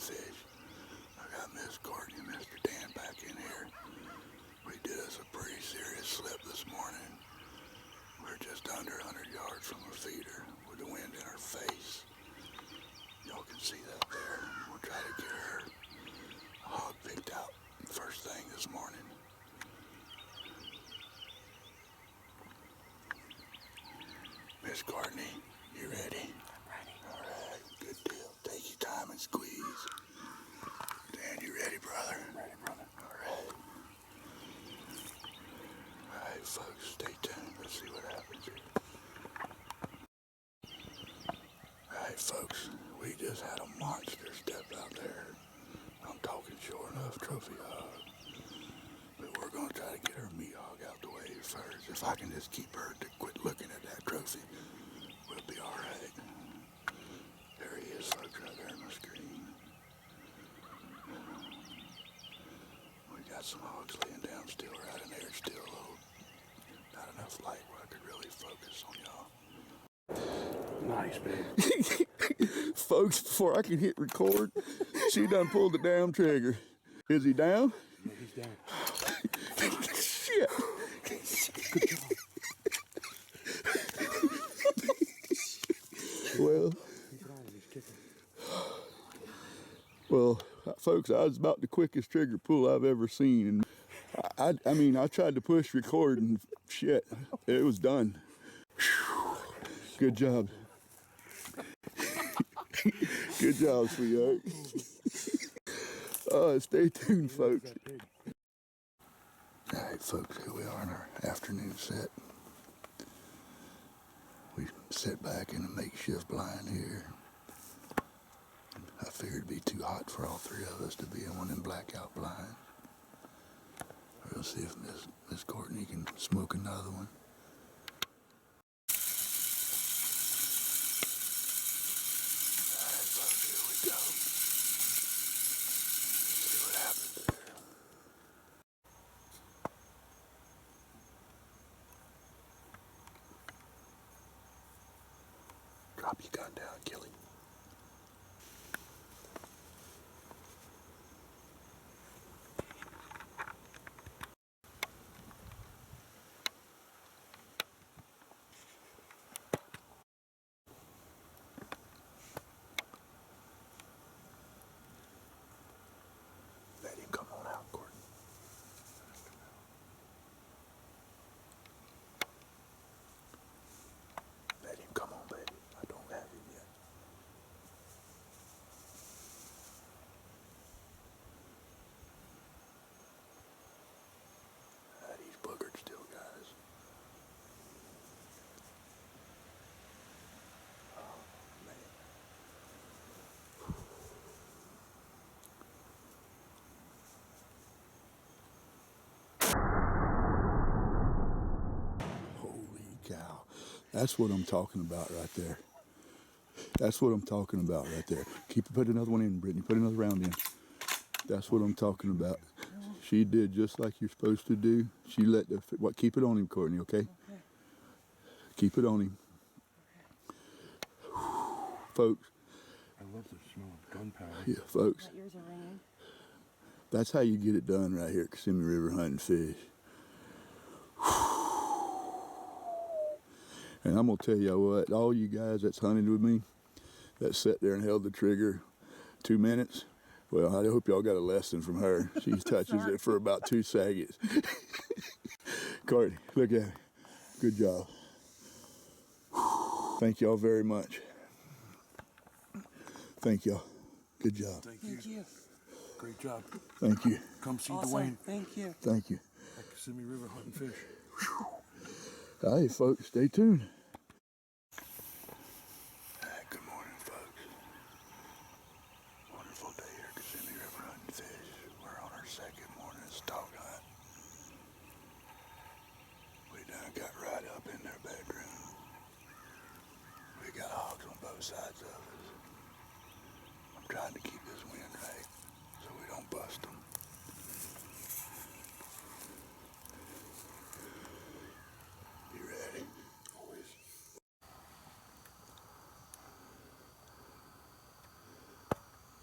fish. I got Miss Courtney and Mr. Dan back in here. We did us a pretty serious slip this morning. We're just under 100 yards from a feeder with the wind in our face. Y'all can see that there. We'll try to get her hog picked out first thing this morning. Miss Courtney, you ready? I'm ready. All right, good deal. Take your time and squeeze. Dan, you ready, brother? I'm ready, brother. All right. All right, folks, stay tuned. Let's see what happens here. All right, folks, we just had a monster step out there. I'm talking sure enough trophy hog. But we're going to try to get her meat hog out the way first. If I can just keep her to quit looking at that trophy, we'll be all right. There he is, folks, right there on the screen. We got some hogs laying down still right in there, still low. Not enough light where I could really focus on y'all. Nice, babe. Folks, before I can hit record, she done pulled the damn trigger. Is he down? Yeah, he's down. Shit. Good job. Well, He's on, he's kicking. well, folks, I was about the quickest trigger pull I've ever seen. And I mean, I tried to push record and shit, it was done. Whew. Good job. Good job, sweetheart. Stay tuned, folks. All right, folks, here we are in our afternoon set. We sit back in a makeshift blind here. I figured it'd be too hot for all three of us to be in one of them blackout blinds. We'll see if Miss Courtney can smoke another one. All right, folks, here we go. See what happens there. Drop your gun down, Gilly. Let him come on out, Gordon. Let him come on, baby. I don't have him yet. He's boogered still, guys. Oh, man. Holy cow. That's what I'm talking about right there. That's what I'm talking about right there. Put another one in, Brittany. Put another round in. That's what I'm talking about. She did just like you're supposed to do. She let keep it on him, Courtney, okay? Okay. Keep it on him. Folks. I love the smell of gunpowder. Yeah, folks. My ears are ringing. That's how you get it done right here at Kissimmee River hunting fish. And I'm going to tell you what, all you guys that's hunted with me, that sat there and held the trigger 2 minutes, well, I hope y'all got a lesson from her. She touches it for about 2 seconds. Courtney, look at it. Good job. Thank y'all very much. Thank y'all. Good job. Thank Thank you. Great job. Thank you. Come see Awesome. Dwayne Thank you. Thank you. at Kissimmee River hunting fish. All right, folks, stay tuned. Good morning, folks. Wonderful day here at Kissimmee River hunting fish. We're on our second morning stock hunt. We done got right up in their bedroom. We got hogs on both sides of us. I'm trying to keep this wind right so we don't bust them. You ready? Always.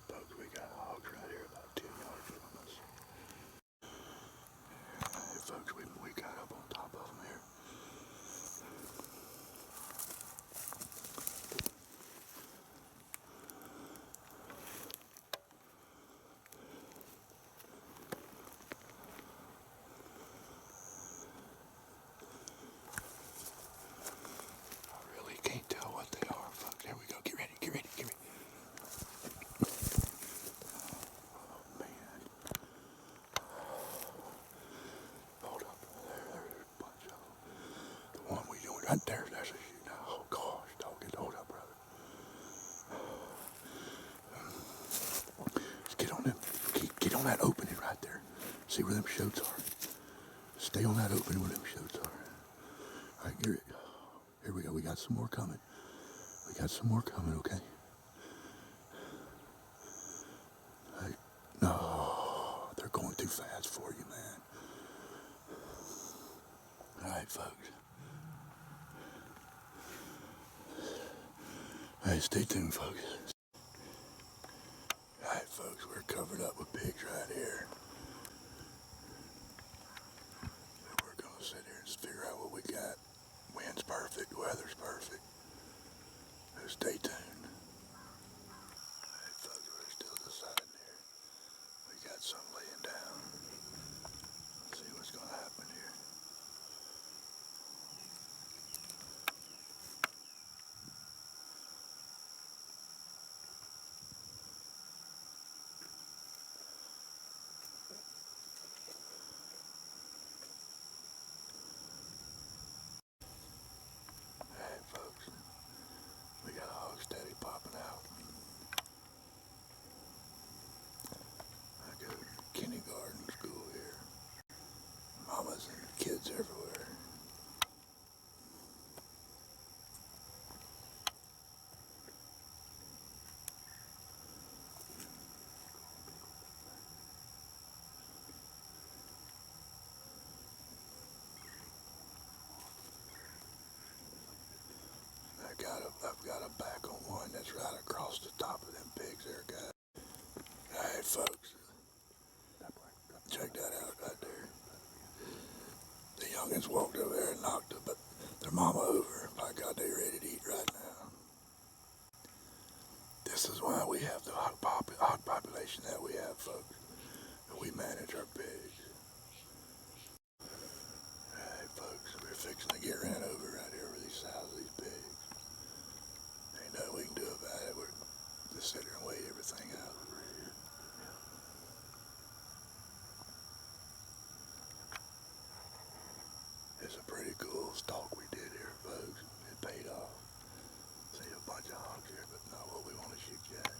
Folks, we got See where them shoats are. Stay on that open where them shoats are. All right, here we go. We got some more coming. We got some more coming, okay? All right. No, they're going too fast for you, man. All right, folks. All right, stay tuned, folks. All right, folks, we're covered up with pigs right here. We're going to sit here and figure out what we got. Wind's perfect, weather's perfect. So stay tuned. All right, folks, we're still deciding here. We got some laying down. Let's see what's going to happen here. Steady popping out. I go to kindergarten school here. Mamas and kids everywhere. I've got a back on one that's right across the top of them pigs there, guys. Alright, folks. Check that out right there. The youngins walked over there and knocked their mama over. By God, they ready to eat right now. This is why we have the hog population that we have, folks. And we manage our pigs. Alright, folks. We're fixing to get ran over right here with these sows of these pigs. Ain't nothing we can do about it. We're just sit here and wait everything out. It's a pretty cool stalk we did here, folks. It paid off. See a bunch of hogs here, but not what we want to shoot yet.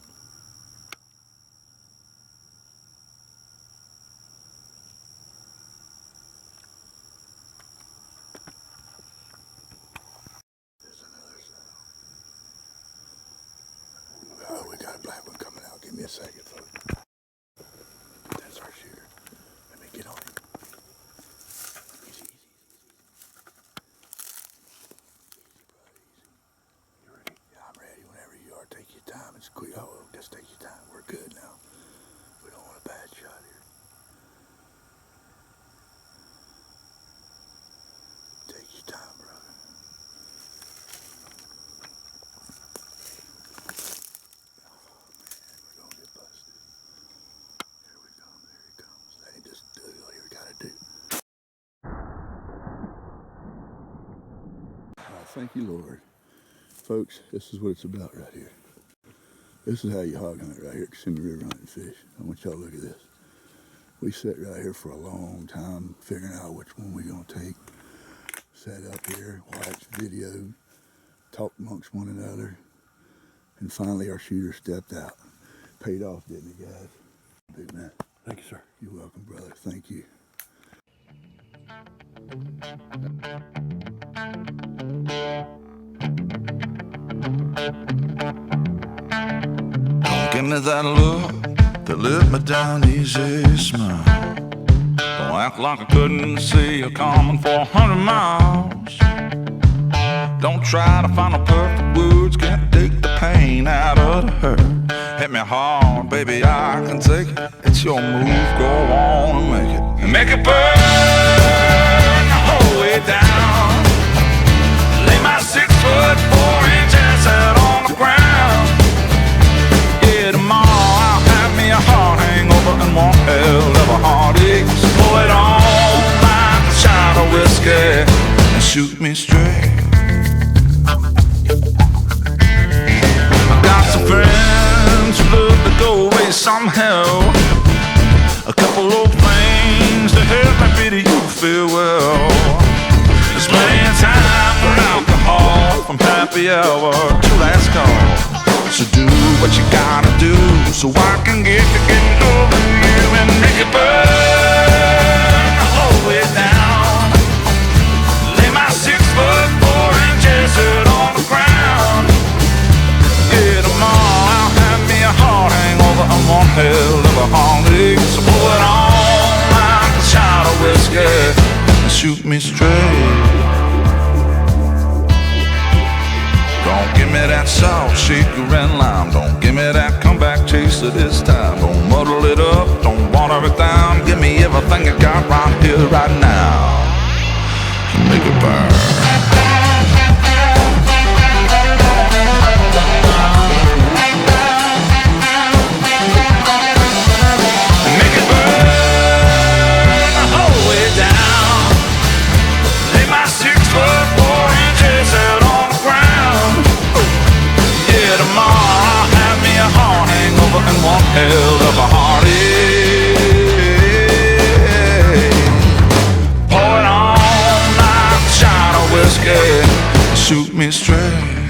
Oh, we got a black one coming out. Give me a second, folks. That's our shooter. Let me get on him. Easy, easy, easy, easy. Easy, brother, easy. You ready? Yeah, I'm ready. Whenever you are, take your time. It's quick. Oh, just take your time. We're good now. We don't want a bad shot here. Take your time, brother. Thank you, Lord. Folks, this is what it's about right here. This is how you hog hunt right here at Kissimmee River hunting fish. I want y'all to look at this. We sat right here for a long time figuring out which one we're going to take. Sat up here, watched video, talked amongst one another, and finally our shooter stepped out. Paid off, didn't it, guys? Big man. Thank you, sir. You're welcome, brother. Thank you. Don't give me that look that let me down easy, smile. Don't act like I couldn't see you coming for 100 miles. Don't try to find the perfect words, can't take the pain out of the hurt. Hit me hard, baby, I can take it. It's your move, go on and make it. And make it burn the whole way down. Lay my 6 foot 4 inches out on the ground. Yeah, tomorrow I'll have me a heart hangover and one hell of a heartache. So pull it on like a shot of whiskey and shoot me straight. I've got some friends who love to go away somehow. A couple of things to help me bid you farewell. There's plenty of time for alcohol from happy hour to last call. So do what you gotta do so I can get to getting over you and make it burn. that salt, sugar, and lime. Don't give me that comeback taste of this time. Don't muddle it up, don't water it down. Give me everything you got right here, right now. Make it burn. Make it burn the whole way down. Lay my 6'4" out on the ground. Yeah, tomorrow I'll have me a heart hangover and one hell of a heartache. Pour it on like China whiskey, shoot me straight.